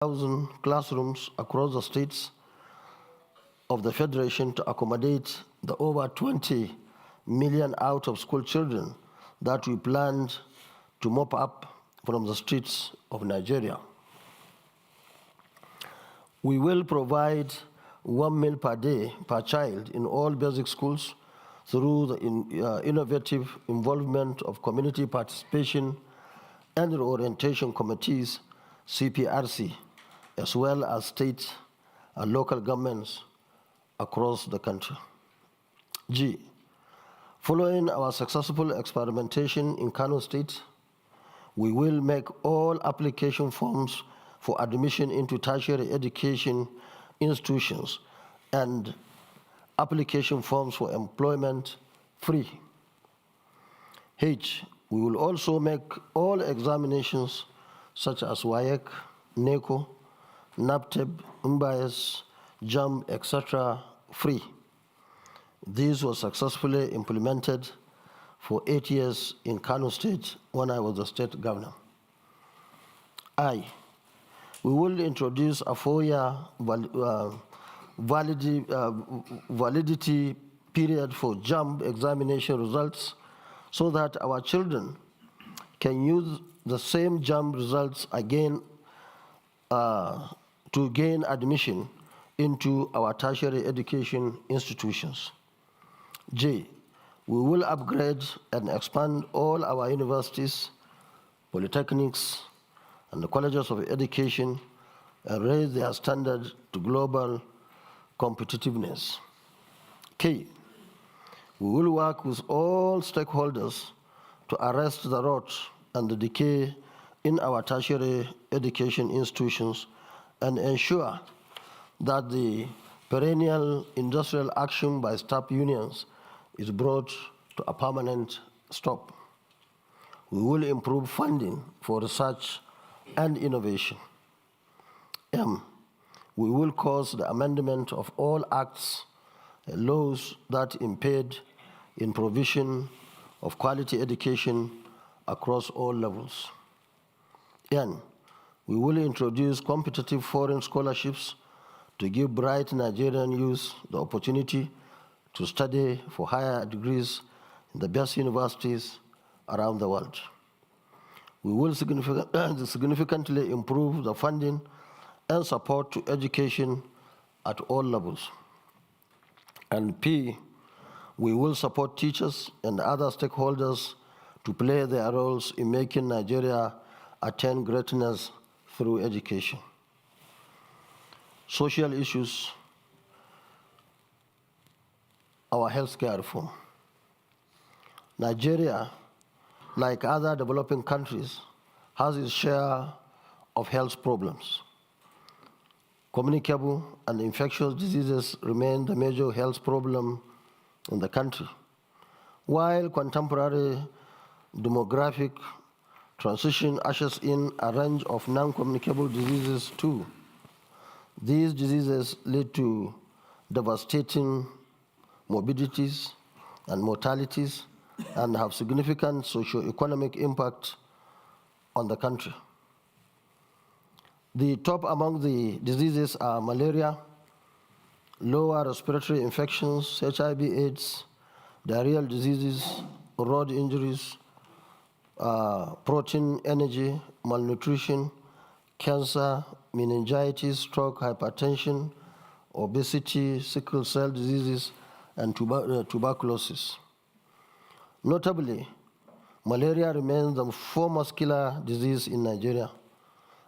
1,000 classrooms across the states of the Federation to accommodate the over 20 million out-of-school children that we planned to mop up from the streets of Nigeria. We will provide 1 meal per day per child in all basic schools through the innovative involvement of community participation and reorientation committees, CPRC, as well as state and local governments across the country. G, following our successful experimentation in Kano State, we will make all application forms for admission into tertiary education institutions and application forms for employment free. H, we will also make all examinations such as WAEC, NECO, NAPTEB, UMBAS, JAM, etc. free. This was successfully implemented for 8 years in Kano State when I was the state governor. I, we will introduce a 4-year validity period for JAM examination results so that our children can use the same JAM results again to gain admission into our tertiary education institutions. J, we will upgrade and expand all our universities, polytechnics, and the colleges of education and raise their standard to global competitiveness. K, we will work with all stakeholders to arrest the rot and the decay in our tertiary education institutions and ensure that the perennial industrial action by staff unions is brought to a permanent stop. We will improve funding for research and innovation. M, we will cause the amendment of all acts and laws that impede in provision of quality education across all levels. N, we will introduce competitive foreign scholarships to give bright Nigerian youth the opportunity to study for higher degrees in the best universities around the world. We will significantly improve the funding and support to education at all levels. And P, we will support teachers and other stakeholders to play their roles in making Nigeria attain greatness through education. Social issues, our healthcare reform. Nigeria, like other developing countries, has its share of health problems. Communicable and infectious diseases remain the major health problem in the country, while contemporary demographic transition ushers in a range of non-communicable diseases too. These diseases lead to devastating morbidities and mortalities and have significant socio-economic impact on the country. The top among the diseases are malaria, lower respiratory infections, HIV/AIDS, diarrheal diseases, road injuries, protein energy, malnutrition, cancer, meningitis, stroke, hypertension, obesity, sickle cell diseases, and tuberculosis. Notably, malaria remains the foremost killer disease in Nigeria,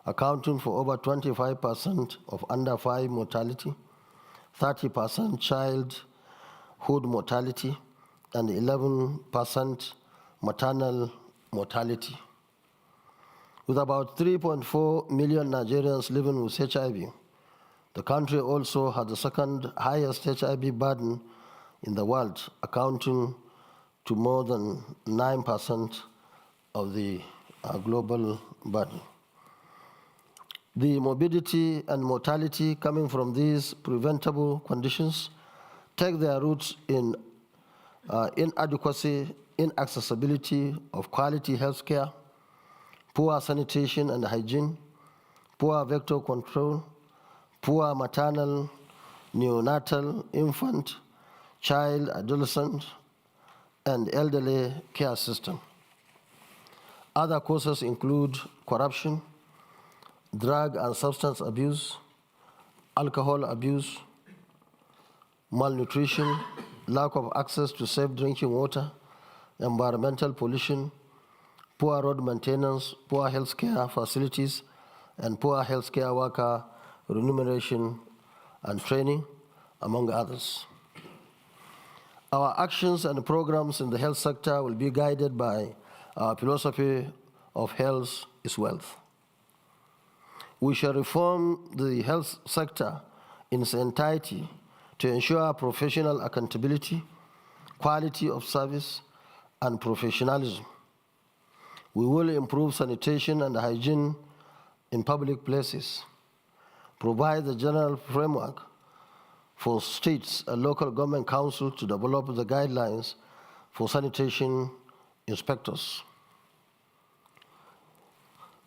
accounting for over 25% of under 5 mortality, 30% childhood mortality, and 11% maternal mortality. With about 3.4 million Nigerians living with HIV, the country also has the second highest HIV burden in the world, accounting to more than 9% of the global burden. The morbidity and mortality coming from these preventable conditions take their roots in inadequacy, inaccessibility of quality health care, poor sanitation and hygiene, poor vector control, poor maternal, neonatal, infant, child, adolescent, and elderly care system. Other causes include corruption, drug and substance abuse, alcohol abuse, malnutrition, lack of access to safe drinking water, environmental pollution, poor road maintenance, poor healthcare facilities, and poor healthcare worker remuneration and training, among others. Our actions and programs in the health sector will be guided by our philosophy of health is wealth. We shall reform the health sector in its entirety to ensure professional accountability, quality of service, and professionalism. We will improve sanitation and hygiene in public places, provide the general framework for states and local government councils to develop the guidelines for sanitation inspectors.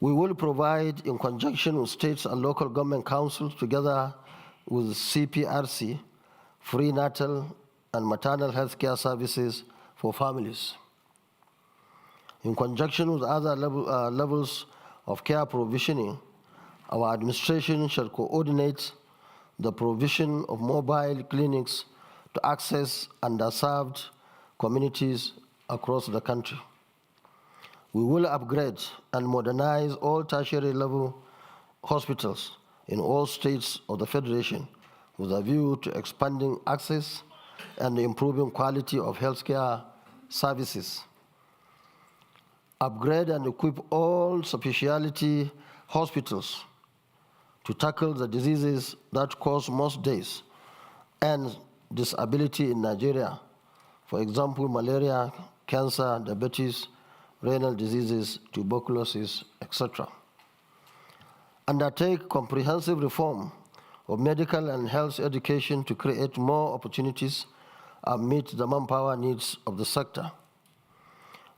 We will provide, in conjunction with states and local government councils, together with CPRC, free natal and maternal health care services for families. In conjunction with other levels of care provisioning, our administration shall coordinate the provision of mobile clinics to access underserved communities across the country. We will upgrade and modernize all tertiary level hospitals in all states of the Federation with a view to expanding access and improving quality of healthcare services. Upgrade and equip all specialty hospitals to tackle the diseases that cause most deaths and disability in Nigeria. For example, malaria, cancer, diabetes, renal diseases, tuberculosis, etc. Undertake comprehensive reform of medical and health education to create more opportunities and meet the manpower needs of the sector.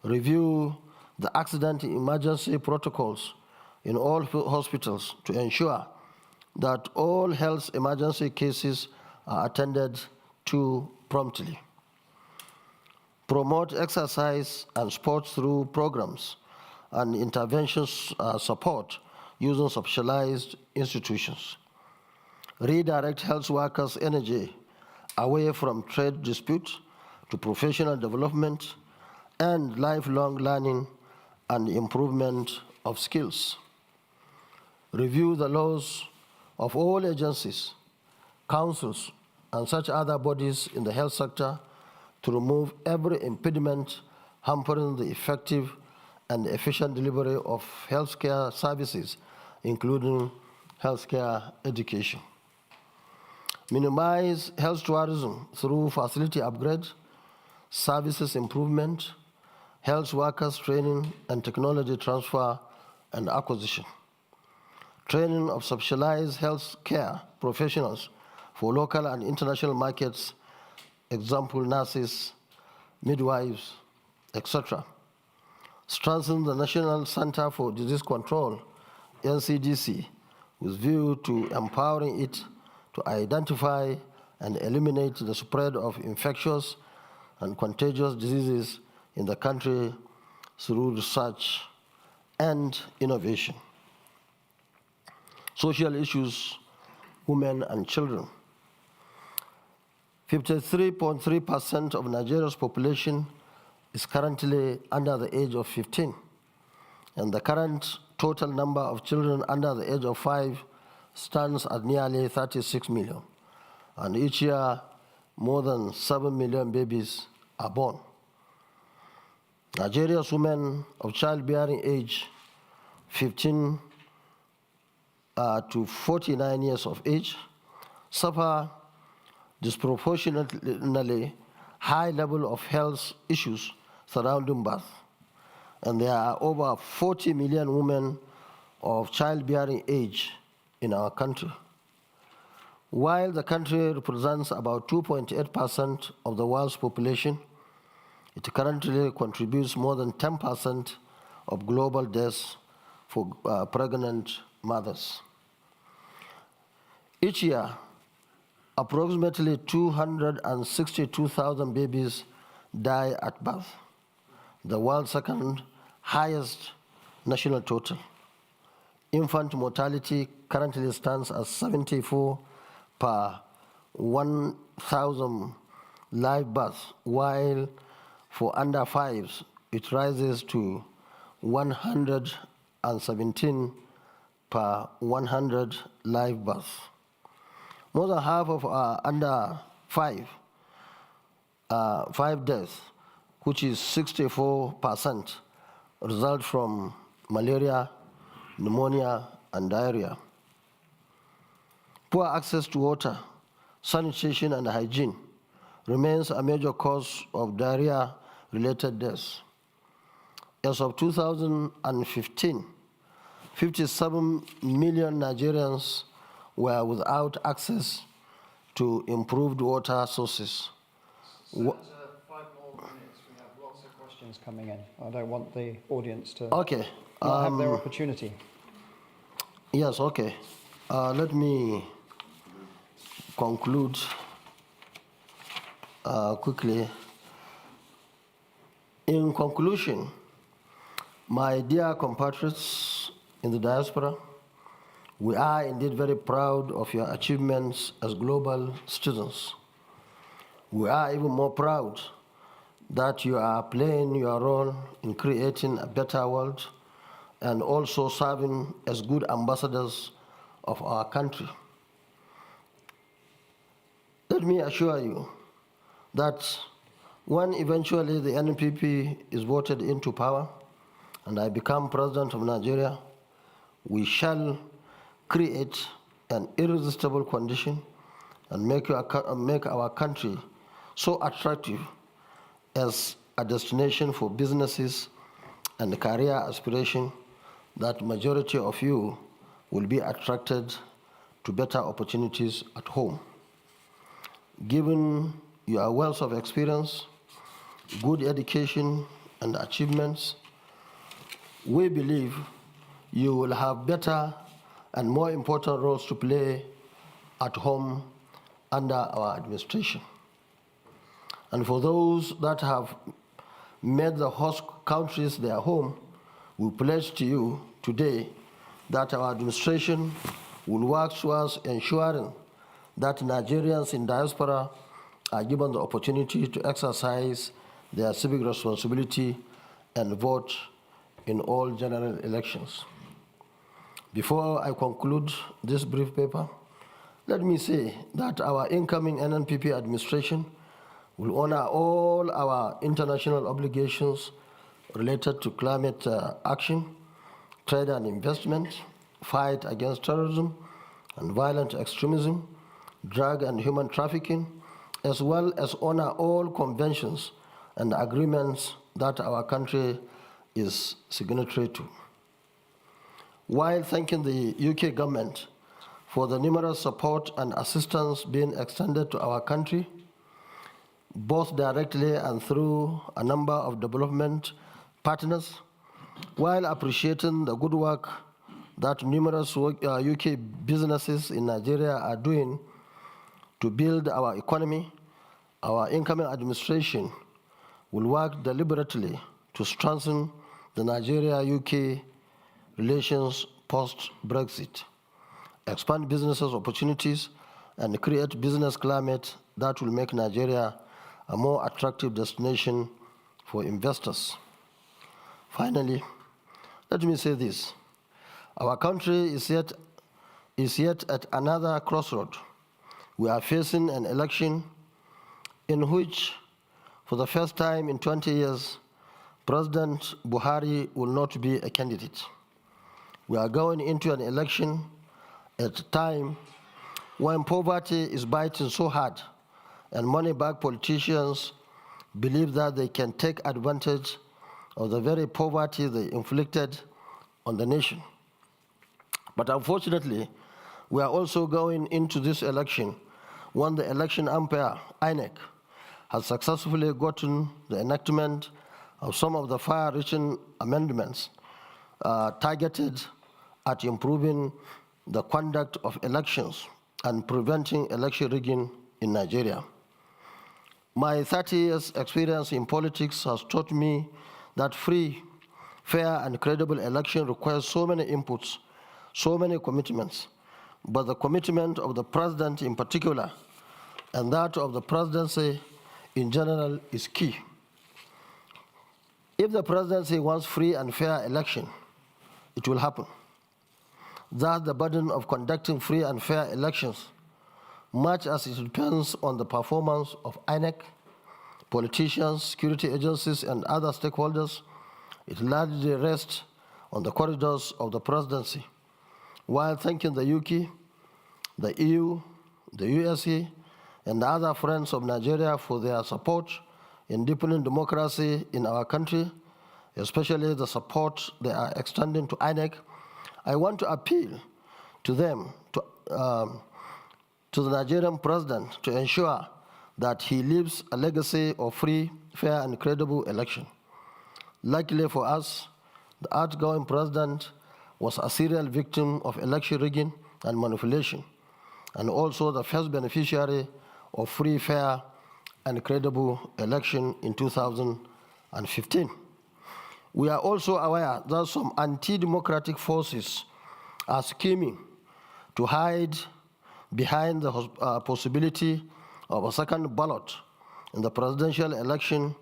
Review the accident emergency protocols in all hospitals to ensure that all health emergency cases are attended to promptly. Promote exercise and sports through programs and interventions support using specialized institutions. Redirect health workers' energy away from trade disputes to professional development and lifelong learning and improvement of skills. Review the laws of all agencies, councils, and such other bodies in the health sector to remove every impediment hampering the effective and efficient delivery of healthcare services, including healthcare education. Minimize health tourism through facility upgrade, services improvement, health workers training, and technology transfer and acquisition. Training of specialized health care professionals for local and international markets, example nurses, midwives, etc. Strengthen the National Center for Disease Control, NCDC, with view to empowering it to identify and eliminate the spread of infectious and contagious diseases in the country through research and innovation. Social issues, women and children. 53.3% of Nigeria's population is currently under the age of 15, and the current total number of children under the age of 5 stands at nearly 36 million, and each year more than 7 million babies are born. Nigeria's women of childbearing age 15 to 49 years of age suffer disproportionately high level of health issues surrounding birth, and there are over 40 million women of childbearing age in our country. While the country represents about 2.8% of the world's population, it currently contributes more than 10% of global deaths for pregnant mothers. Each year, approximately 262,000 babies die at birth, the world's second highest national total. Infant mortality currently stands at 74 per 1,000 live births, while for under fives, it rises to 117 per 100 live births. More than half of our under five deaths, which is 64%, result from malaria, pneumonia, and diarrhea. Poor access to water, sanitation, and hygiene remains a major cause of diarrhea-related deaths. As of 2015, 57 million Nigerians were without access to improved water sources. Senator, 5 more minutes. We have lots of questions coming in. I don't want the audience to not have their opportunity. Yes, okay. Let me conclude quickly. In conclusion, my dear compatriots in the diaspora, we are indeed very proud of your achievements as global citizens. We are even more proud that you are playing your role in creating a better world and also serving as good ambassadors of our country. Let me assure you that when eventually the NNPP is voted into power and I become president of Nigeria, we shall create an irresistible condition and make our country so attractive as a destination for businesses and career aspiration that majority of you will be attracted to better opportunities at home. Given your wealth of experience, good education, and achievements, we believe you will have better and more important roles to play at home under our administration. And for those that have made the host countries their home, we pledge to you today that our administration will work towards ensuring that Nigerians in diaspora are given the opportunity to exercise their civic responsibility and vote in all general elections. Before I conclude this brief paper, let me say that our incoming NNPP administration will honor all our international obligations related to climate action, trade and investment, fight against terrorism and violent extremism, drug and human trafficking, as well as honor all conventions and agreements that our country is signatory to. While thanking the UK government for the numerous support and assistance being extended to our country, both directly and through a number of development partners, while appreciating the good work that numerous UK businesses in Nigeria are doing to build our economy, our incoming administration will work deliberately to strengthen the Nigeria-UK relations post-Brexit, expand businesses opportunities, and create business climate that will make Nigeria a more attractive destination for investors. Finally, let me say this. Our country is yet at another crossroad. We are facing an election in which, for the first time in 20 years, President Buhari will not be a candidate. We are going into an election at a time when poverty is biting so hard and money-bagged politicians believe that they can take advantage of the very poverty they inflicted on the nation. But unfortunately, we are also going into this election when the election umpire, INEC, has successfully gotten the enactment of some of the far-reaching amendments targeted at improving the conduct of elections and preventing election rigging in Nigeria. My 30 years experience in politics has taught me that free, fair, and credible election requires so many inputs, so many commitments, but the commitment of the president in particular and that of the presidency in general is key. If the presidency wants free and fair election, it will happen. That's the burden of conducting free and fair elections, much as it depends on the performance of INEC, politicians, security agencies, and other stakeholders. It largely rests on the corridors of the presidency. While thanking the UK, the EU, the USA, and the other friends of Nigeria for their support in deepening democracy in our country, especially the support they are extending to INEC, I want to appeal to them, to the Nigerian president, to ensure that he leaves a legacy of free, fair, and credible election. Luckily for us, the outgoing president was a serial victim of election rigging and manipulation, and also the first beneficiary of free, fair, and credible election in 2015. We are also aware that some anti-democratic forces are scheming to hide behind the possibility of a second ballot in the presidential election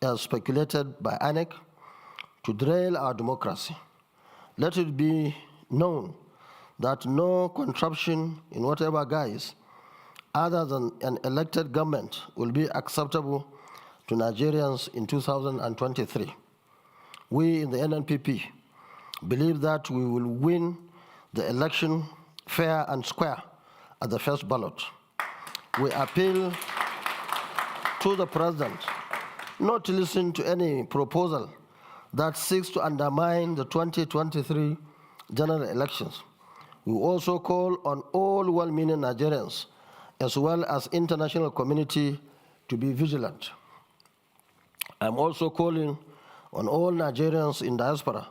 as speculated by INEC to derail our democracy. Let it be known that no contraption in whatever guise other than an elected government will be acceptable to Nigerians in 2023. We in the NNPP believe that we will win the election fair and square at the first ballot. We appeal to the president not to listen to any proposal that seeks to undermine the 2023 general elections. We also call on all well-meaning Nigerians as well as international community to be vigilant. I'm also calling on all Nigerians in diaspora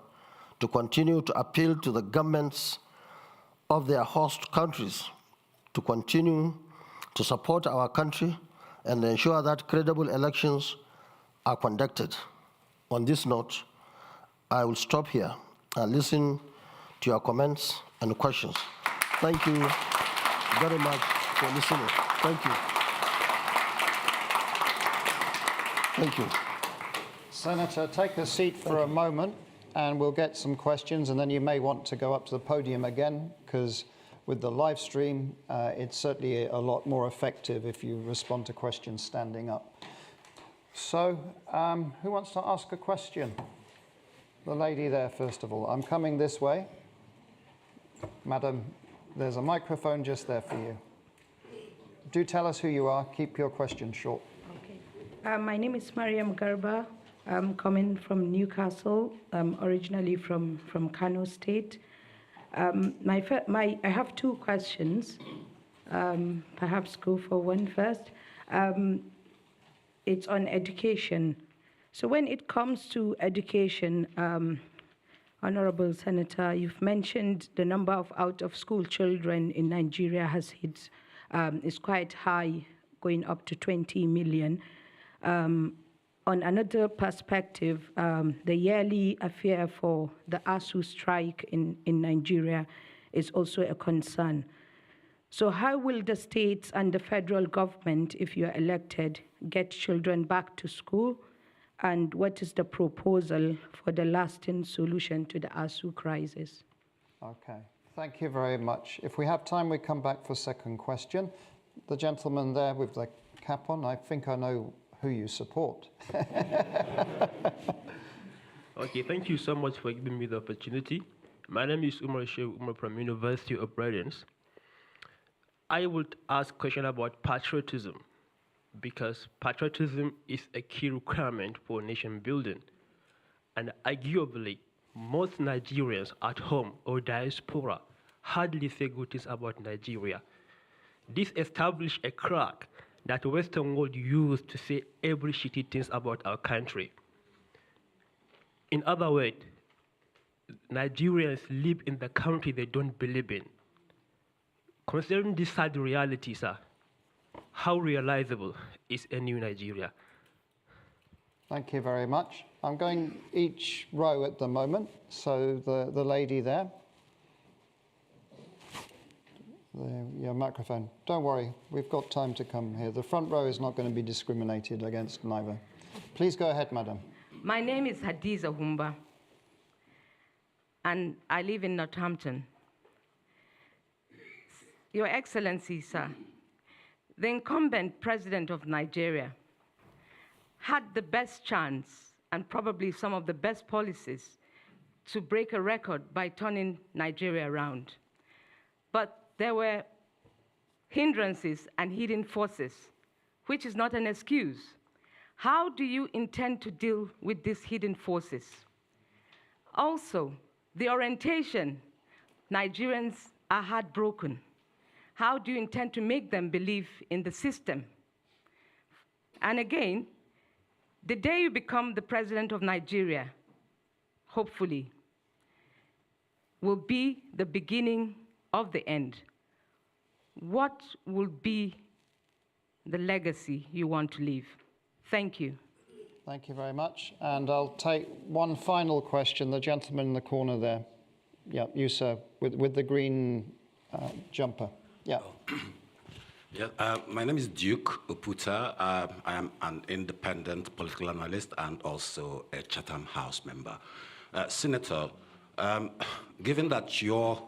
to continue to appeal to the governments of their host countries to continue to support our country and ensure that credible elections are conducted. On this note, I will stop here and listen to your comments and questions. Thank you very much for listening. Thank you. Thank you. Senator, take a seat for a moment and we'll get some questions, and then you may want to go up to the podium again, because with the live stream, it's certainly a lot more effective if you respond to questions standing up. So, who wants to ask a question? The lady there, first of all. I'm coming this way. Madam, there's a microphone just there for you. Do tell us who you are. Keep your question short. Okay. My name is Mariam Garba. I'm coming from Newcastle, originally from Kano State. I have two questions. Perhaps go for one first. It's on education. So when it comes to education, Honorable Senator, you've mentioned the number of out-of-school children in Nigeria is quite high, going up to 20 million. On another perspective, the yearly affair for the ASU strike in Nigeria is also a concern. So how will the states and the federal government, if you are elected, get children back to school? And what is the proposal for the lasting solution to the ASU crisis? Okay, thank you very much. If we have time, we come back for second question. The gentleman there with the cap on, I think I know who you support. Okay, thank you so much for giving me the opportunity. My name is Umar Sheikh Umar from University of Brilliance. I would ask a question about patriotism, because patriotism is a key requirement for nation building. And arguably, most Nigerians at home or diaspora hardly say good things about Nigeria. This established a crack that the Western world used to say every shitty things about our country. In other words, Nigerians live in the country they don't believe in. Considering this sad reality, sir, how realizable is a new Nigeria? Thank you very much. I'm going each row at the moment. So the lady there. Your microphone. Don't worry, we've got time to come here. The front row is not going to be discriminated against neither. Please go ahead, madam. My name is Hadiza Humba, and I live in Northampton. Your Excellency, sir, the incumbent president of Nigeria had the best chance and probably some of the best policies to break a record by turning Nigeria around. But there were hindrances and hidden forces, which is not an excuse. How do you intend to deal with these hidden forces? Also, the orientation, Nigerians are heartbroken. How do you intend to make them believe in the system? And again, the day you become the president of Nigeria, hopefully, will be the beginning of the end. What will be the legacy you want to leave? Thank you. Thank you very much. And I'll take one final question, the gentleman in the corner there. Yeah, you, sir, with the green jumper. Yeah. Yeah, my name is Duke Uputa. I am an independent political analyst and also a Chatham House member. Senator, given that your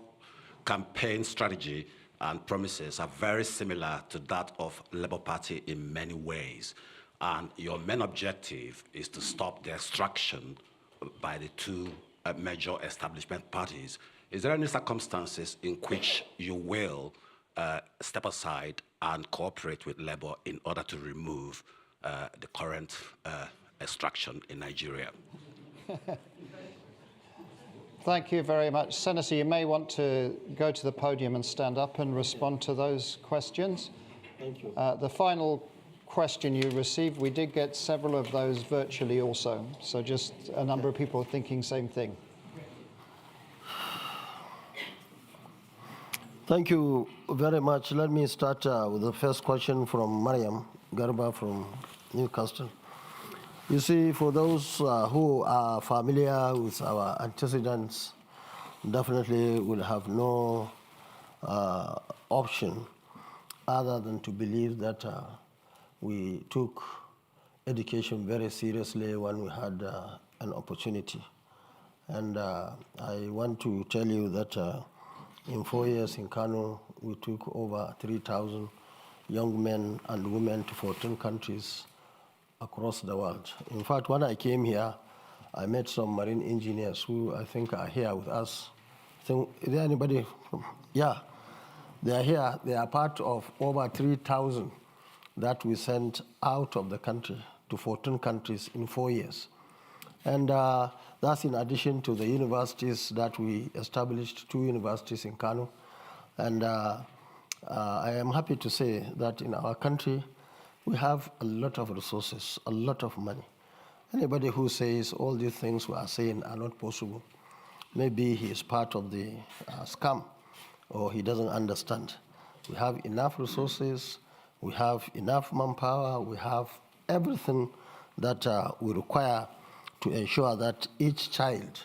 campaign strategy and promises are very similar to that of Labour Party in many ways, and your main objective is to stop the extraction by the two major establishment parties, is there any circumstances in which you will step aside and cooperate with Labour in order to remove the current extraction in Nigeria? Thank you very much. Senator, you may want to go to the podium and stand up and respond to those questions. Thank you. The final question you received, we did get several of those virtually also, so just a number of people thinking same thing. Thank you very much. Let me start with the first question from Mariam Garba from Newcastle. You see, for those who are familiar with our antecedents, definitely will have no option other than to believe that we took education very seriously when we had an opportunity. And I want to tell you that in 4 years in Kano, we took over 3,000 young men and women to 14 countries across the world. In fact, when I came here, I met some marine engineers who I think are here with us. Is there anybody? Yeah, they are here. They are part of over 3,000 that we sent out of the country to 14 countries in 4 years. And that's in addition to the universities that we established, 2 universities in Kano. And I am happy to say that in our country, we have a lot of resources, a lot of money. Anybody who says all these things we are saying are not possible, maybe he is part of the scam or he doesn't understand. We have enough resources, we have enough manpower, we have everything that we require to ensure that each child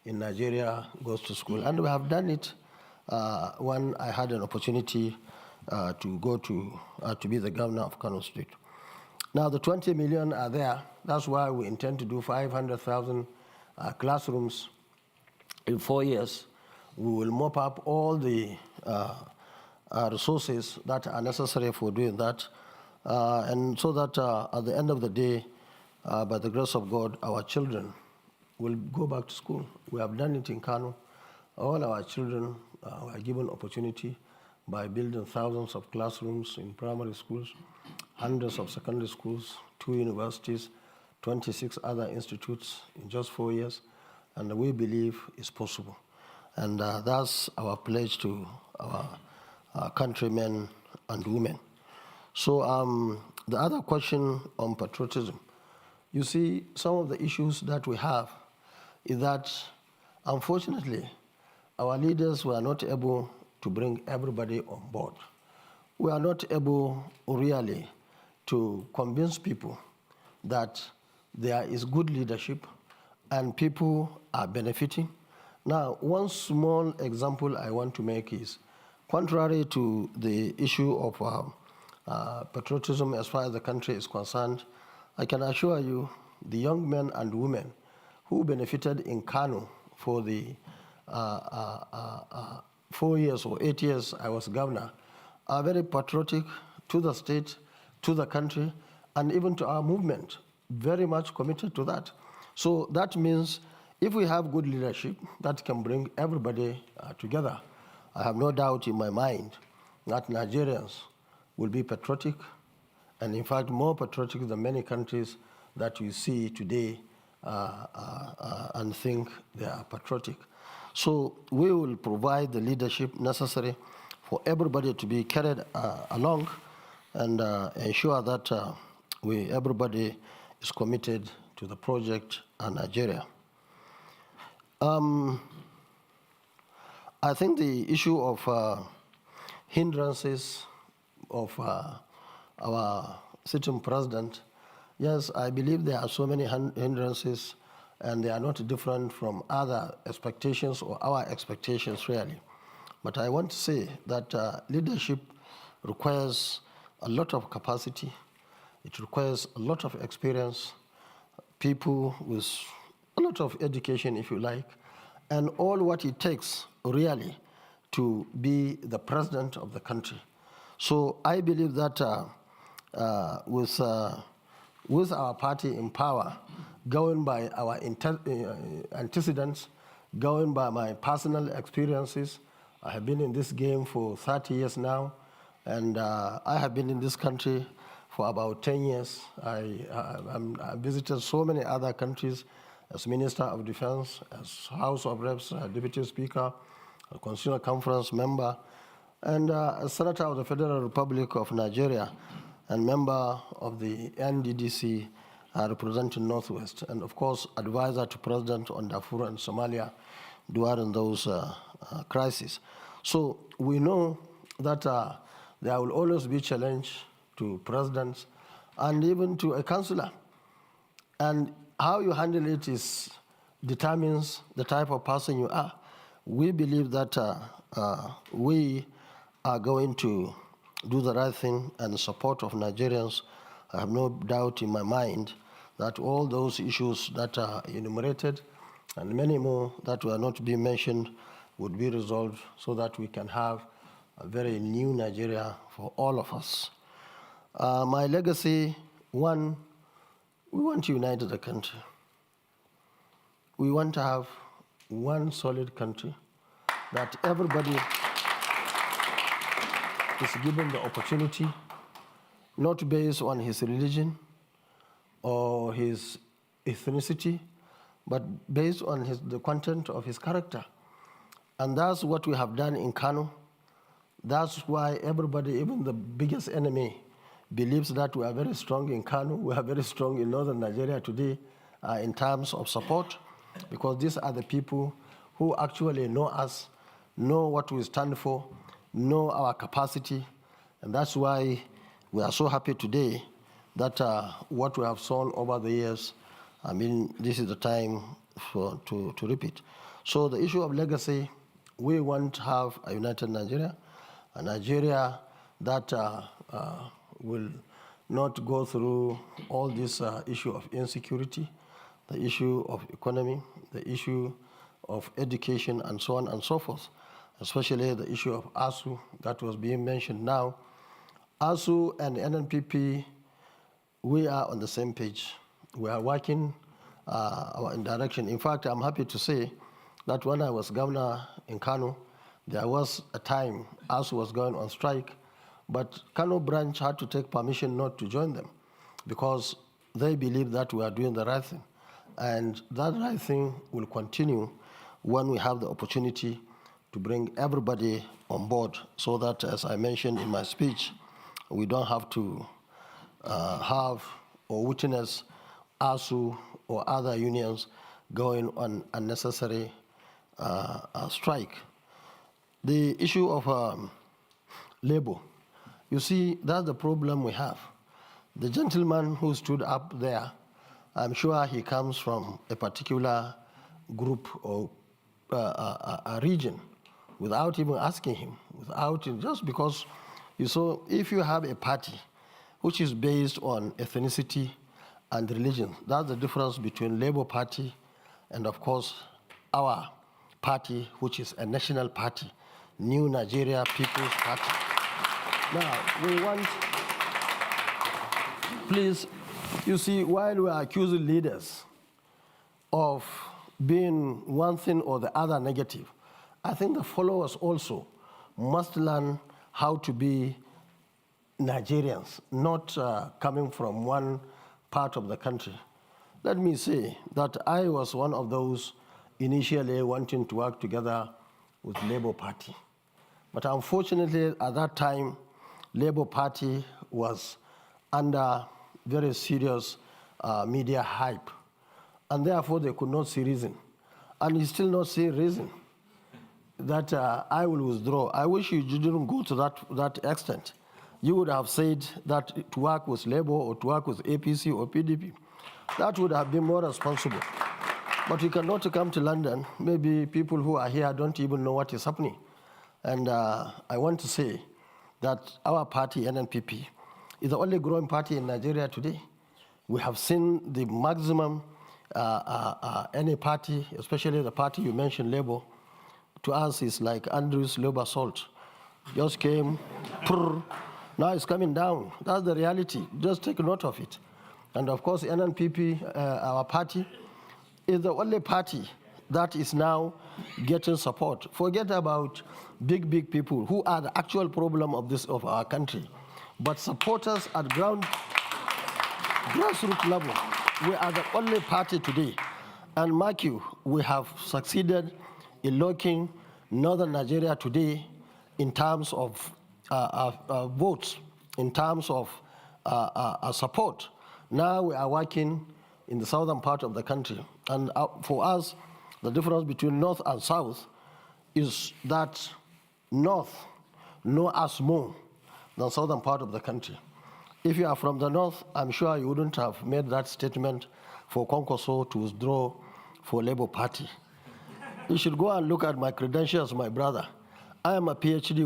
in Nigeria goes to school. And we have done it when I had an opportunity to go to be the governor of Kano State. Now the 20 million are there. That's why we intend to do 500,000 classrooms in 4 years. We will mop up all the resources that are necessary for doing that. And so that at the end of the day, by the grace of God, our children will go back to school. We have done it in Kano. All our children were given opportunity by building thousands of classrooms in primary schools, hundreds of secondary schools, 2 universities, 26 other institutes in just 4 years. And we believe it's possible. And that's our pledge to our countrymen and women. So the other question on patriotism. You see, some of the issues that we have is that, unfortunately, our leaders were not able to bring everybody on board. We are not able really to convince people that there is good leadership and people are benefiting. Now, one small example I want to make is, contrary to the issue of patriotism as far as the country is concerned, I can assure you the young men and women who benefited in Kano for the 4 years or 8 years I was governor are very patriotic to the state, to the country, and even to our movement, very much committed to that. So that means if we have good leadership, that can bring everybody together. I have no doubt in my mind that Nigerians will be patriotic, and in fact more patriotic than many countries that we see today and think they are patriotic. So we will provide the leadership necessary for everybody to be carried along and ensure that everybody is committed to the project and Nigeria. I think the issue of hindrances of our sitting president, yes, I believe there are so many hindrances and they are not different from other expectations or our expectations really. But I want to say that leadership requires a lot of capacity. It requires a lot of experience, people with a lot of education, if you like, and all what it takes really to be the president of the country. So I believe that with our party in power, going by our antecedents, going by my personal experiences, I have been in this game for 30 years now, and I have been in this country for about 10 years. I visited so many other countries as Minister of Defense, as House of Reps, Deputy Speaker, a Constitutional Conference member, and a Senator of the Federal Republic of Nigeria, and member of the NDDC representing Northwest, and of course, advisor to President on Darfur and Somalia during those crises. So we know that there will always be challenge to presidents and even to a councillor. And how you handle it determines the type of person you are. We believe that we are going to do the right thing and the support of Nigerians. I have no doubt in my mind that all those issues that are enumerated and many more that were not being mentioned would be resolved so that we can have a very new Nigeria for all of us. My legacy, one, we want to unite the country. We want to have one solid country that everybody is given the opportunity, not based on his religion or his ethnicity, but based on the content of his character. And that's what we have done in Kano. That's why everybody, even the biggest enemy, believes that we are very strong in Kano, we are very strong in northern Nigeria today in terms of support, because these are the people who actually know us, know what we stand for, know our capacity, and that's why we are so happy today that what we have sown over the years, I mean, this is the time to repeat. So the issue of legacy, we want to have a united Nigeria, a Nigeria that will not go through all this issue of insecurity, the issue of economy, the issue of education, and so on and so forth, especially the issue of ASU that was being mentioned now. ASU and NNPP, we are on the same page. We are working in direction. In fact, I'm happy to say that when I was governor in Kano, there was a time ASU was going on strike, but Kano branch had to take permission not to join them because they believe that we are doing the right thing. And that right thing will continue when we have the opportunity to bring everybody on board so that, as I mentioned in my speech, we don't have to have or witness ASU or other unions going on unnecessary strike. The issue of labor, you see, that's the problem we have. The gentleman who stood up there, I'm sure he comes from a particular group or a region without even asking him, just because you saw, if you have a party which is based on ethnicity and religion, that's the difference between Labour Party and, of course, our party, which is a national party, New Nigeria People's Party. Now, we want, please, you see, while we are accusing leaders of being one thing or the other negative, I think the followers also must learn how to be Nigerians, not coming from one part of the country. Let me say that I was one of those initially wanting to work together with Labour Party. But unfortunately, at that time, Labour Party was under very serious media hype, and therefore they could not see reason. And he still not see reason that I will withdraw. I wish you didn't go to that extent. You would have said that to work with Labour or to work with APC or PDP. That would have been more responsible. But you cannot come to London. Maybe people who are here don't even know what is happening. And I want to say that our party, NNPP, is the only growing party in Nigeria today. We have seen the maximum any party, especially the party you mentioned, Labour, to us is like Andrew's Labour salt. Just came, prrr, now it's coming down. That's the reality. Just take note of it. And of course, NNPP, our party, is the only party that is now getting support. Forget about big people who are the actual problem of our country. But supporters at grassroots level, we are the only party today. And mark you, we have succeeded in locking northern Nigeria today in terms of votes, in terms of support. Now we are working in the southern part of the country. And for us, the difference between north and south is that north know us more than southern part of the country. If you are from the north, I'm sure you wouldn't have made that statement for Kwankwaso to withdraw for Labour Party. You should go and look at my credentials, my brother. I am a PhD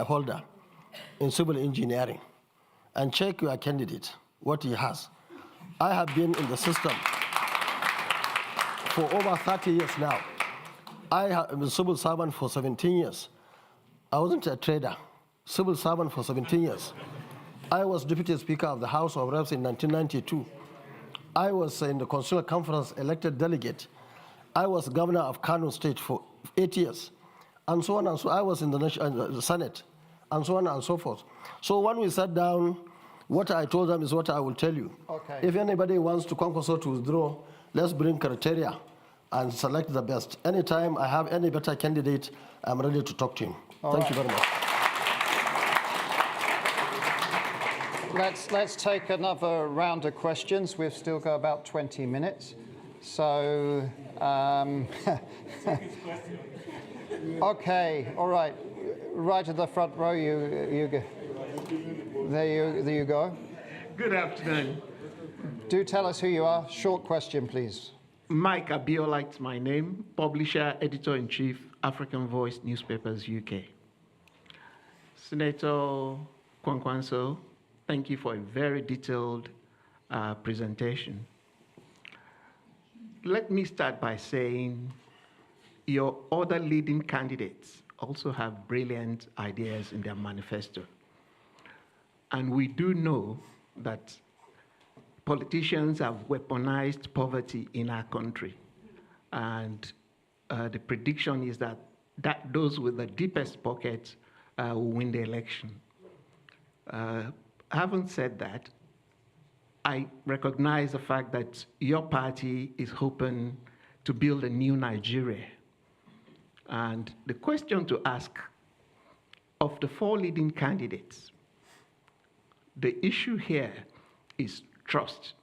holder in civil engineering. And check your candidate, what he has. I have been in the system for over 30 years now. I have been a civil servant for 17 years. I wasn't a trader, civil servant for 17 years. I was Deputy Speaker of the House of Reps in 1992. I was in the Constitutional Conference elected delegate. I was governor of Kano State for 8 years, and so on and so on. I was in the Senate, and so on and so forth. So when we sat down, what I told them is what I will tell you. Okay. If anybody wants to Kwankwaso to withdraw, let's bring criteria and select the best. Anytime I have any better candidate, I'm ready to talk to him. Thank you very much. Let's take another round of questions. We've still got about 20 minutes. So, okay, all right. Right at the front row, you go. There you go. Good afternoon. Do tell us who you are. Short question, please. Mike Abiola is my name, publisher, editor-in-chief, African Voice Newspapers, UK. Senator Kwankwaso, thank you for a very detailed presentation. Let me start by saying your other leading candidates also have brilliant ideas in their manifesto. And we do know that politicians have weaponized poverty in our country. And the prediction is that those with the deepest pockets will win the election. Having said that, I recognize the fact that your party is hoping to build a new Nigeria. And the question to ask, of the 4 leading candidates, the issue here is trust.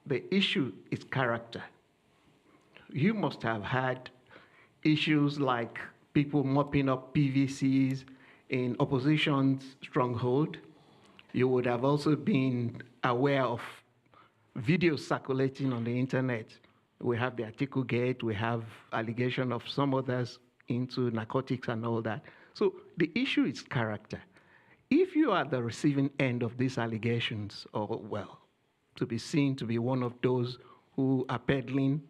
The issue is character. You must have had issues like people mopping up PVCs in opposition's stronghold. You would have also been aware of videos circulating on the internet. We have the Atiku Gate, we have allegation of some others into narcotics and all that. So the issue is character. If you are at the receiving end of these allegations, or well, to be seen to be one of those who are peddling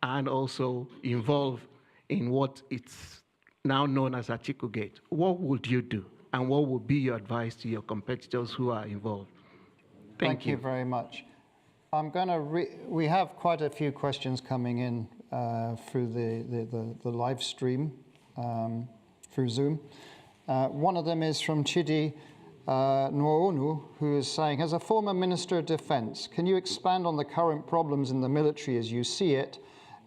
and also involved in what it's now known as Atiku Gate, what would you do? And what would be your advice to your competitors who are involved? Thank you very much. I'm going to we have quite a few questions coming in through the live stream, through Zoom. One of them is from Chidi Nwoonu, who is saying, as a former Minister of Defence, can you expand on the current problems in the military as you see it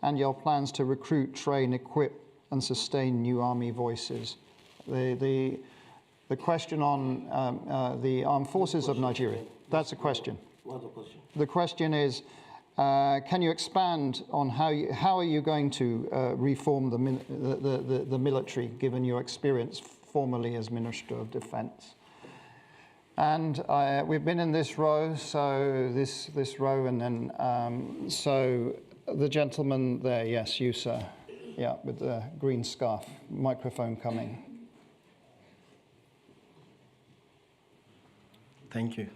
and your plans to recruit, train, equip and sustain new army voices? The question on the armed forces of Nigeria. That's a question. What's the question? The question is, can you expand on how are you going to reform the military, given your experience formerly as Minister of Defence? And we've been in this row, so this row, and then so the gentleman there, yes, you sir, yeah, with the green scarf, microphone coming. Thank you.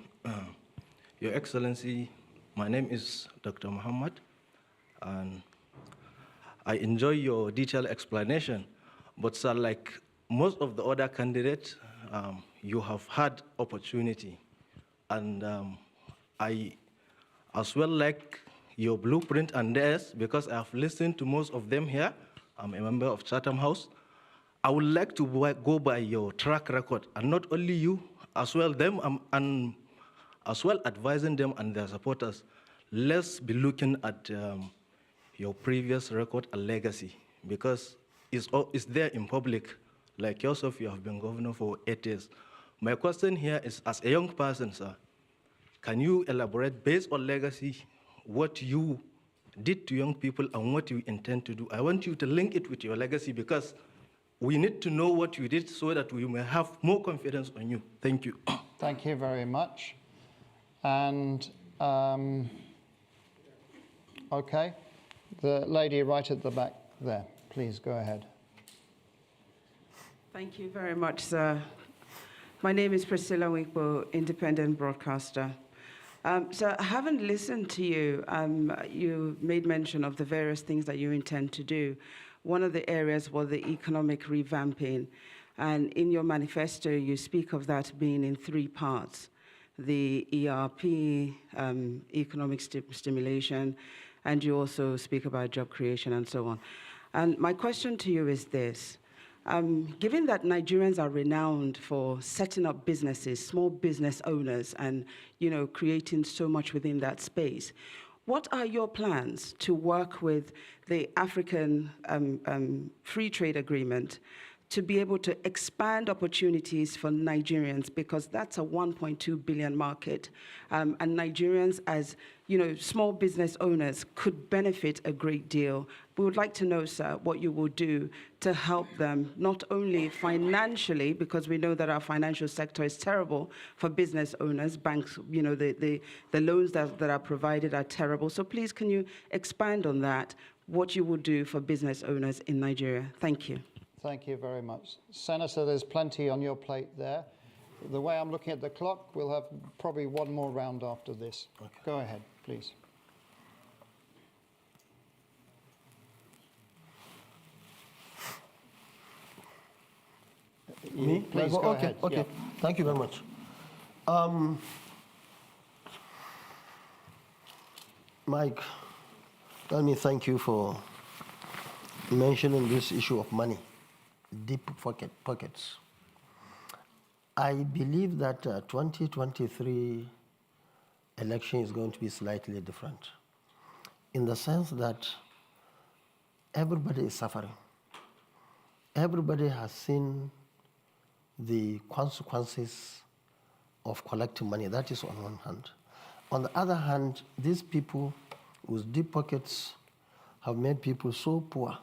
Your Excellency, my name is Dr. Muhammad, and I enjoy your detailed explanation. But sir, like most of the other candidates, you have had opportunity. And I as well like your blueprint and theirs, because I have listened to most of them here. I'm a member of Chatham House. I would like to go by your track record, and not only you, as well them, and as well advising them and their supporters. Let's be looking at your previous record and legacy, because it's there in public. Like yourself, you have been governor for 8 years. My question here is, as a young person, sir, can you elaborate, based on legacy, what you did to young people and what you intend to do? I want you to link it with your legacy, because we need to know what you did so that we may have more confidence on you. Thank you. Thank you very much. And, okay, the lady right at the back there, please go ahead. Thank you very much, sir. My name is Priscilla Winkbo, independent broadcaster. So I haven't listened to you. You made mention of the various things that you intend to do. One of the areas was the economic revamping. And in your manifesto, you speak of that being in 3 parts: the ERP, economic stimulation, and you also speak about job creation and so on. And my question to you is this. Given that Nigerians are renowned for setting up businesses, small business owners, and creating so much within that space, what are your plans to work with the African Free Trade Agreement to be able to expand opportunities for Nigerians, because that's a 1.2 billion market, and Nigerians, as small business owners, could benefit a great deal. We would like to know, sir, what you will do to help them, not only financially, because we know that our financial sector is terrible for business owners. Banks, the loans that are provided are terrible. So please, can you expand on that, what you will do for business owners in Nigeria? Thank you. Thank you very much. Senator, there's plenty on your plate there. The way I'm looking at the clock, we'll have probably one more round after this. Okay. Go ahead, please. Me? Please go ahead. Okay. Yeah. Thank you very much. Mike, let me thank you for mentioning this issue of money, deep pockets. I believe that 2023 election is going to be slightly different, in the sense that everybody is suffering. Everybody has seen the consequences of collecting money. That is on one hand. On the other hand, these people with deep pockets have made people so poor,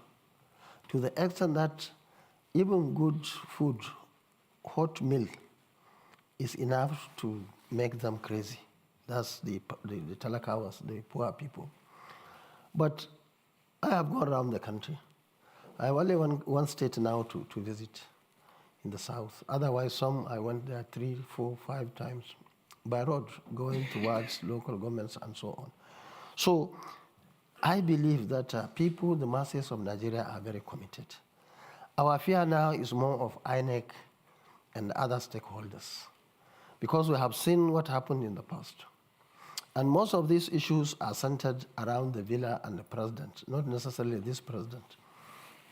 to the extent that even good food, hot meal, is enough to make them crazy. That's the talakawas, the poor people. But I have gone around the country. I have only one state now to visit in the south. Otherwise, some I went there 3, 4, 5 times by road, going towards local governments and so on. So I believe that people, the masses of Nigeria, are very committed. Our fear now is more of INEC and other stakeholders, because we have seen what happened in the past. And most of these issues are centered around the villa and the president, not necessarily this president,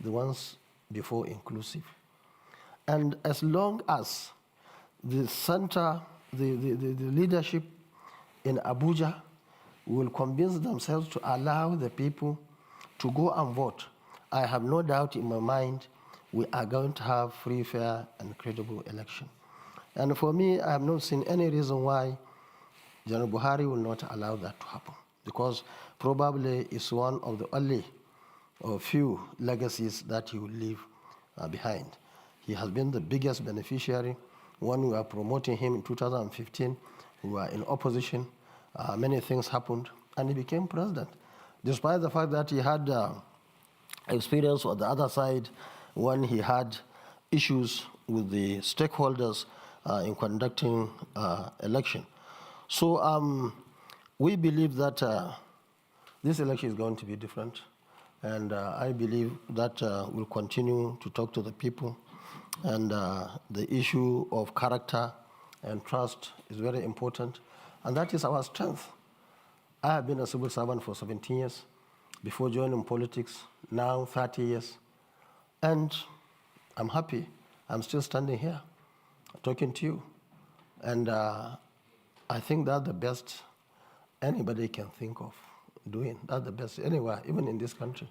the ones before inclusive. And as long as the center, the leadership in Abuja will convince themselves to allow the people to go and vote, I have no doubt in my mind we are going to have free, fair, and credible election. And for me, I have not seen any reason why General Buhari will not allow that to happen, because probably it's one of the only or few legacies that he will leave behind. He has been the biggest beneficiary. When we were promoting him in 2015, we were in opposition. Many things happened, and he became president, despite the fact that he had experience on the other side when he had issues with the stakeholders in conducting election. So we believe that this election is going to be different, and I believe that we'll continue to talk to the people, and the issue of character and trust is very important, and that is our strength. I have been a civil servant for 17 years before joining politics, now 30 years, and I'm happy. I'm still standing here talking to you, and I think that's the best anybody can think of doing. That's the best anywhere, even in this country,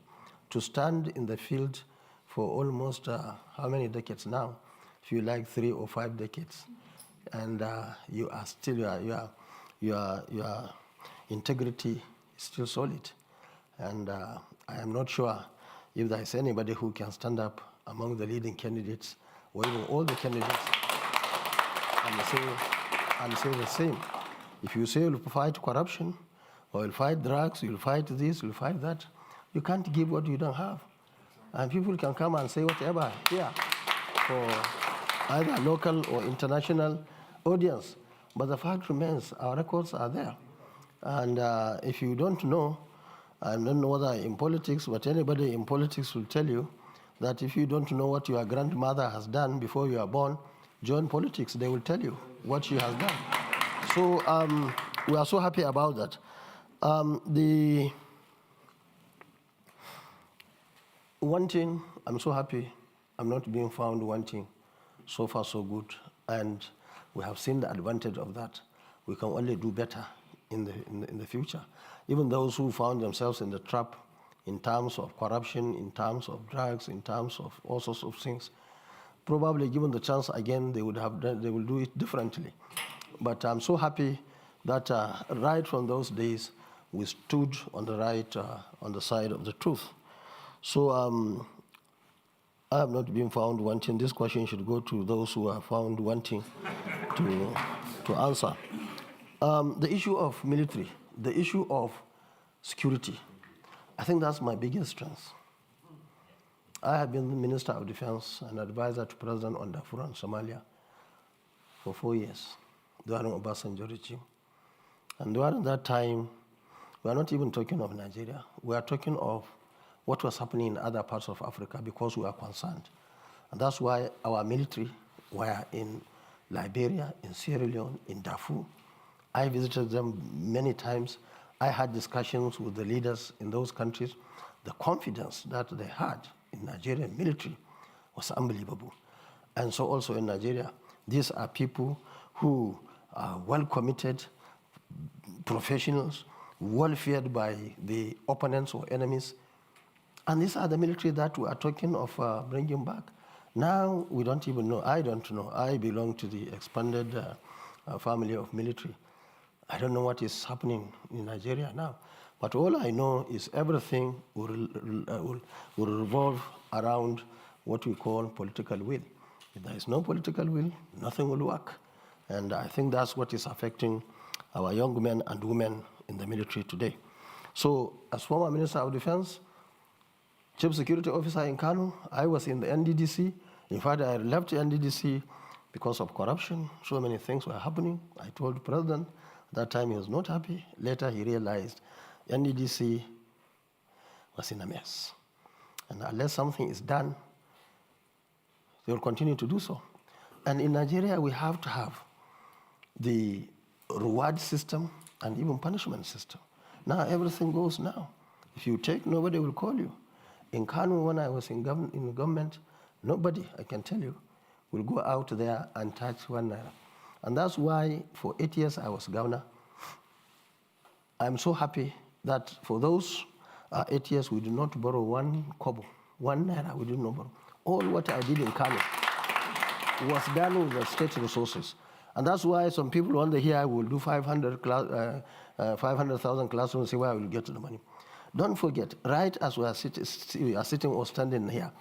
to stand in the field for almost how many decades now? If you like 3 or 5 decades, and you are still your integrity is still solid, and I am not sure if there is anybody who can stand up among the leading candidates or even all the candidates and say the same. If you say you'll fight corruption, or you'll fight drugs, you'll fight this, you'll fight that, you can't give what you don't have. And people can come and say whatever here for either local or international audience. But the fact remains, our records are there. And if you don't know, I don't know whether in politics, but anybody in politics will tell you that if you don't know what your grandmother has done before you are born, join politics. They will tell you what she has done. So we are so happy about that. The wanting, I'm so happy I'm not being found wanting. So far, so good. And we have seen the advantage of that. We can only do better in the future. Even those who found themselves in the trap in terms of corruption, in terms of drugs, in terms of all sorts of things, probably given the chance again, they will do it differently. But I'm so happy that right from those days, we stood on the side of the truth. So I have not been found wanting. This question should go to those who are found wanting to answer. The issue of military, the issue of security, I think that's my biggest strength. I have been the Minister of Defense and advisor to President on Darfur and Somalia for 4 years during Obasanjo regime. And during that time, we are not even talking of Nigeria. We are talking of what was happening in other parts of Africa because we are concerned. And that's why our military were in Liberia, in Sierra Leone, in Darfur. I visited them many times. I had discussions with the leaders in those countries. The confidence that they had in Nigerian military was unbelievable. And so also in Nigeria, these are people who are well committed, professionals, well feared by the opponents or enemies. And these are the military that we are talking of bringing back. Now we don't even know. I don't know. I belong to the expanded family of military. I don't know what is happening in Nigeria now. But all I know is everything will revolve around what we call political will. If there is no political will, nothing will work. And I think that's what is affecting our young men and women in the military today. So as former Minister of Defense, Chief Security Officer in Kano, I was in the NDDC. In fact, I left the NDDC because of corruption. So many things were happening. I told the president at that time he was not happy. Later he realized NDDC was in a mess. And unless something is done, they will continue to do so. And in Nigeria, we have to have the reward system and even punishment system. Now everything goes now. If you take, nobody will call you. In Kano, when I was in government, nobody, I can tell you, will go out there and touch 1 naira. And that's why for 8 years I was governor. I'm so happy that for those 8 years we did not borrow 1 kobo, 1 naira we did not borrow. All what I did in Kano was done with the state resources. And that's why some people, when they hear I will do 500,000 classrooms, say where I will get the money. Don't forget, right as we are sitting or standing here,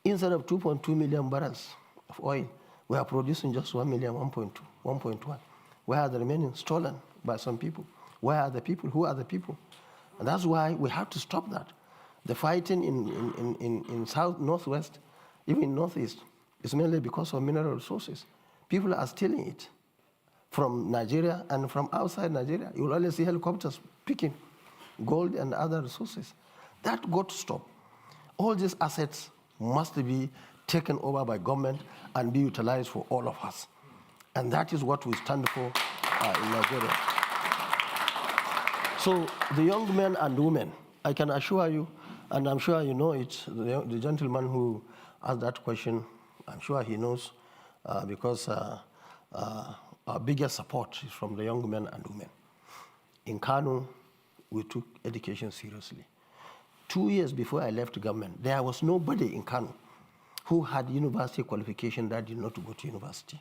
instead of 2.2 million barrels of oil, we are producing just 1 million, 1.2, 1.1. Where are the remaining? Stolen by some people. Where are the people? Who are the people? And that's why we have to stop that. The fighting in south, northwest, even northeast, is mainly because of mineral resources. People are stealing it from Nigeria and from outside Nigeria. You will only see helicopters picking gold and other resources. That got to stop. All these assets must be taken over by government and be utilized for all of us. And that is what we stand for in Nigeria. So the young men and women, I can assure you, and I'm sure you know it, the gentleman who asked that question, I'm sure he knows, because our biggest support is from the young men and women. In Kano, we took education seriously. 2 years before I left government, there was nobody in Kano who had university qualification that did not go to university.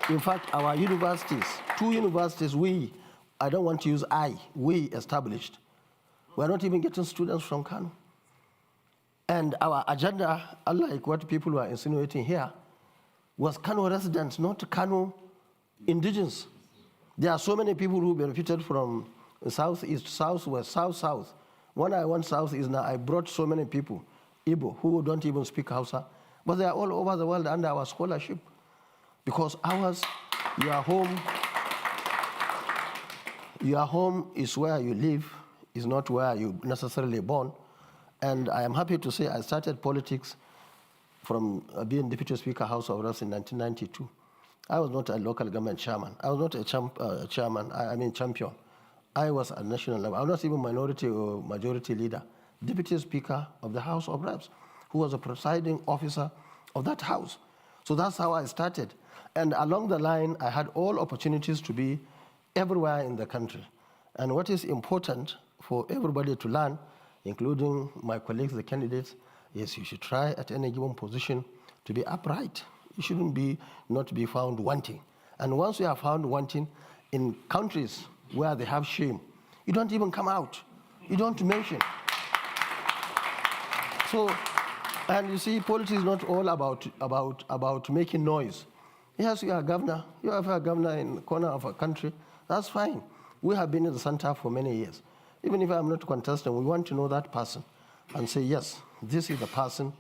In fact, our universities, 2 universities, I don't want to use we established. We're not even getting students from Kano. And our agenda, unlike what people were insinuating here, was Kano residents, not Kano indigenous. There are so many people who benefited from southeast, southwest, south-south. When I went southeast now, I brought so many people, Igbo, who don't even speak Hausa, but they are all over the world under our scholarship. Because ours, your home is where you live, is not where you necessarily born. And I am happy to say I started politics from being Deputy Speaker House of Reps in 1992. I was not a local government chairman. I was not a champion. I was at national level. I was not even minority or majority leader. Deputy Speaker of the House of Reps, who was a presiding officer of that house. So that's how I started. And along the line, I had all opportunities to be everywhere in the country. And what is important for everybody to learn, including my colleagues, the candidates, is you should try at any given position to be upright. You shouldn't not be found wanting. And once you are found wanting, in countries where they have shame, you don't even come out. You don't mention. So, and you see, politics is not all about making noise. Yes, you are a governor. You are a governor in the corner of a country. That's fine. We have been in the center for many years. Even if I'm not contesting, we want to know that person and say, yes, this is the person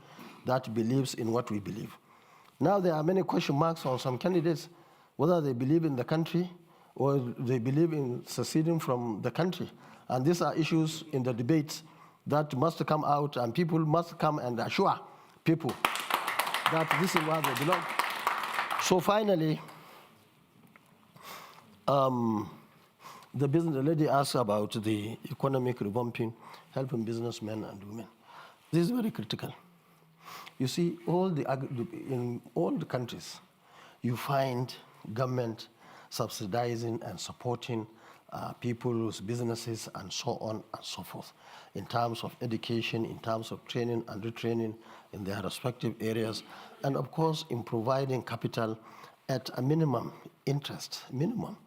that believes in what we believe. Now there are many question marks on some candidates, whether they believe in the country or they believe in seceding from the country. And these are issues in the debates that must come out, and people must come and assure people that this is where they belong. So finally, the lady asked about the economic revamping, helping businessmen and women. This is very critical. You see, in all the countries, you find government subsidizing and supporting people's businesses and so on and so forth, in terms of education, in terms of training and retraining in their respective areas, and of course in providing capital at a minimum interest, minimum.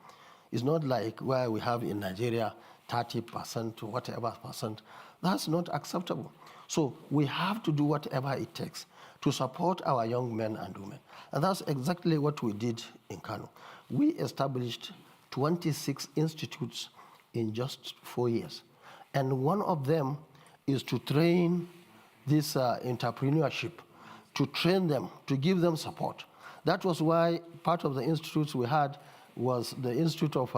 It's not like where we have in Nigeria 30% to whatever percent. That's not acceptable. So we have to do whatever it takes. to support our young men and women. And that's exactly what we did in Kano. We established 26 institutes in just 4 years. And one of them is to train this entrepreneurship, to train them, to give them support. That was why part of the institutes we had was the institute of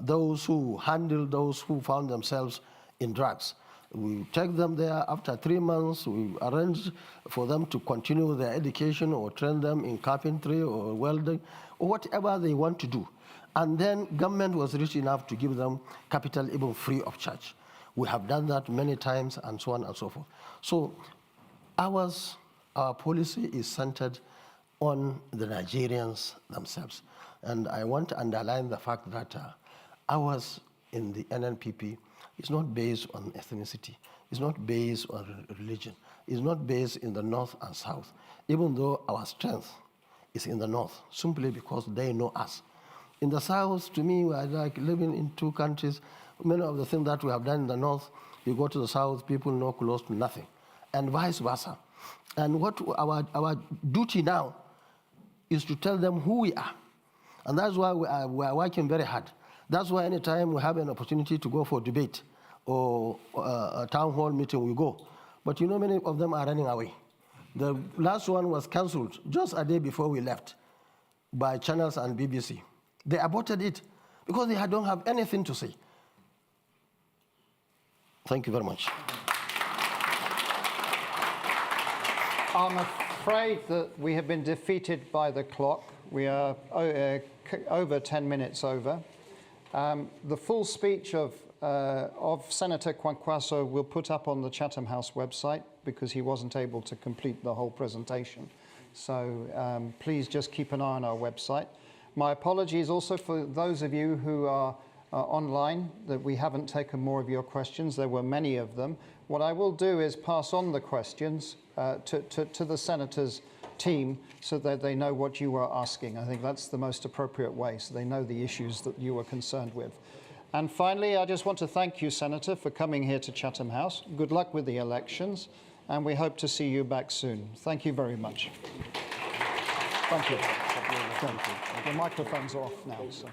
those who handle those who found themselves in drugs. We take them there. After 3 months, we arrange for them to continue their education or train them in carpentry or welding or whatever they want to do. And then government was rich enough to give them capital even free of charge. We have done that many times and so on and so forth. So our policy is centered on the Nigerians themselves. And I want to underline the fact that ours in the NNPP is not based on ethnicity. It's not based on religion. It's not based in the north and south, even though our strength is in the north, simply because they know us. In the south, to me, we are like living in two countries. Many of the things that we have done in the north, you go to the south, people know close to nothing, and vice versa. And what our duty now is to tell them who we are. And that's why we are working very hard. That's why anytime we have an opportunity to go for debate or a town hall meeting, we go. But you know, many of them are running away. The last one was cancelled just a day before we left by channels and BBC. They aborted it because they don't have anything to say. Thank you very much. I'm afraid that we have been defeated by the clock. We are over 10 minutes over. The full speech of Senator Kwankwaso we'll put up on the Chatham House website because he wasn't able to complete the whole presentation. So please just keep an eye on our website. My apologies also for those of you who are online that we haven't taken more of your questions. There were many of them. What I will do is pass on the questions to the Senator's team so that they know what you were asking. I think that's the most appropriate way, so they know the issues that you were concerned with. And finally, I just want to thank you, Senator, for coming here to Chatham House. Good luck with the elections, and we hope to see you back soon. Thank you very much. Thank you. Thank you. The microphone's off now. So.